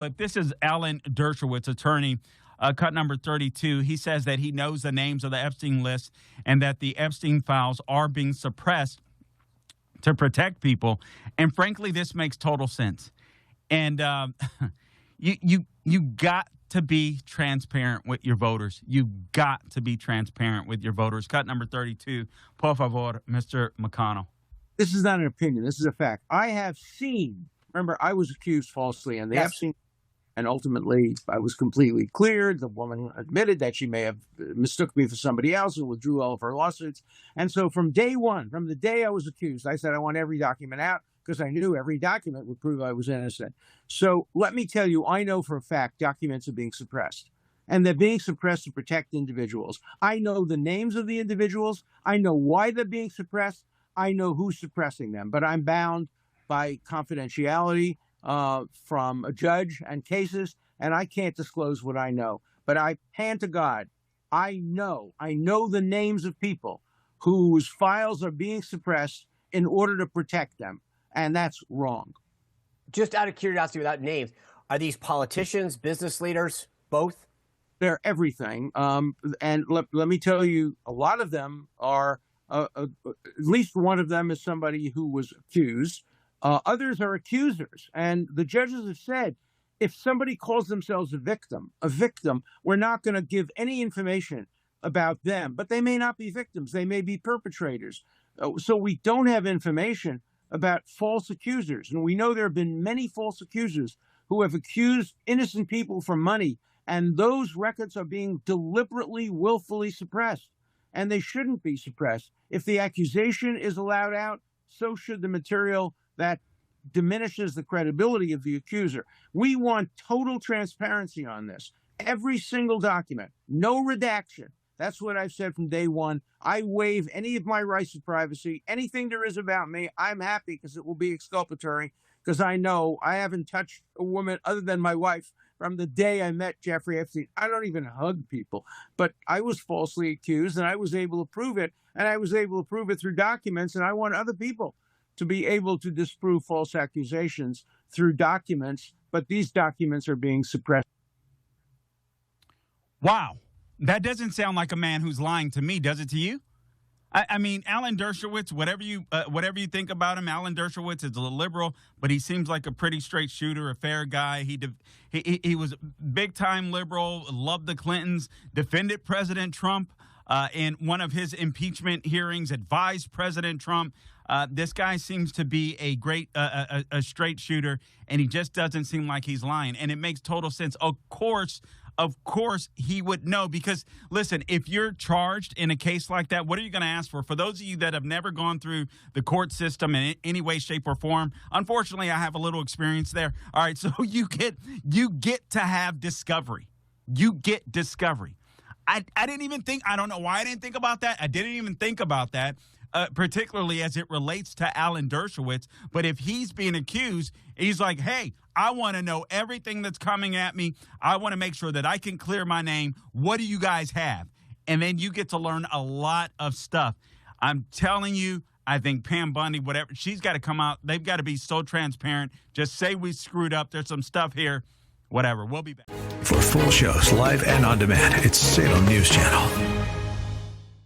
But this is Alan Dershowitz, attorney, cut number 32. He says that he knows the names of the Epstein list and that the Epstein files are being suppressed to protect people. And frankly, this makes total sense. And you got to be transparent with your voters. You got to be transparent with your voters. Cut number 32. Por favor, Mr. McConnell. This is not an opinion. This is a fact. I have seen, remember, I was accused falsely on the Epstein, and ultimately I was completely cleared. The woman admitted that she may have mistook me for somebody else and withdrew all of her lawsuits. And so from day one, from the day I was accused, I said I want every document out because I knew every document would prove I was innocent. So let me tell you, I know for a fact documents are being suppressed. And they're being suppressed to protect individuals. I know the names of the individuals. I know why they're being suppressed. I know who's suppressing them. But I'm bound by confidentiality from a judge and cases, and I can't disclose what I know. But I hand to God, I know the names of people whose files are being suppressed in order to protect them, and that's wrong. Just out of curiosity, without names, are these politicians, business leaders, both? They're everything. And let me tell you, a lot of them are, at least one of them is somebody who was accused. Others are accusers. And the judges have said, if somebody calls themselves a victim, we're not going to give any information about them. But they may not be victims. They may be perpetrators. So we don't have information about false accusers. And we know there have been many false accusers who have accused innocent people for money. And those records are being deliberately, willfully suppressed. And they shouldn't be suppressed. If the accusation is allowed out, so should the material that diminishes the credibility of the accuser. We want total transparency on this. Every single document, no redaction. That's what I've said from day one. I waive any of my rights of privacy. Anything there is about me, I'm happy because it will be exculpatory, because I know I haven't touched a woman other than my wife from the day I met Jeffrey Epstein. I don't even hug people, but I was falsely accused and I was able to prove it, and I was able to prove it through documents, and I want other people to be able to disprove false accusations through documents, but these documents are being suppressed. Wow. That doesn't sound like a man who's lying to me, does it to you? I mean, Alan Dershowitz, whatever you think about him, Alan Dershowitz is a liberal, but he seems like a pretty straight shooter, a fair guy. He was big-time liberal, loved the Clintons, defended President Trump in one of his impeachment hearings, advised President Trump. This guy seems to be a great, a straight shooter, and he just doesn't seem like he's lying. And it makes total sense. Of course, he would know, because, listen, if you're charged in a case like that, what are you going to ask for? For those of you that have never gone through the court system in any way, shape, or form, unfortunately, I have a little experience there. All right, so you get to have discovery. You get discovery. I didn't even think, I don't know why I didn't think about that. I didn't even think about that. Particularly as it relates to Alan Dershowitz. But if he's being accused, he's like, hey, I want to know everything that's coming at me. I want to make sure that I can clear my name. What do you guys have? And then you get to learn a lot of stuff. I'm telling you, I think Pam Bundy, whatever, she's got to come out. They've got to be so transparent. Just say we screwed up. There's some stuff here. Whatever. We'll be back. For full shows, live and on demand, it's Salem News Channel.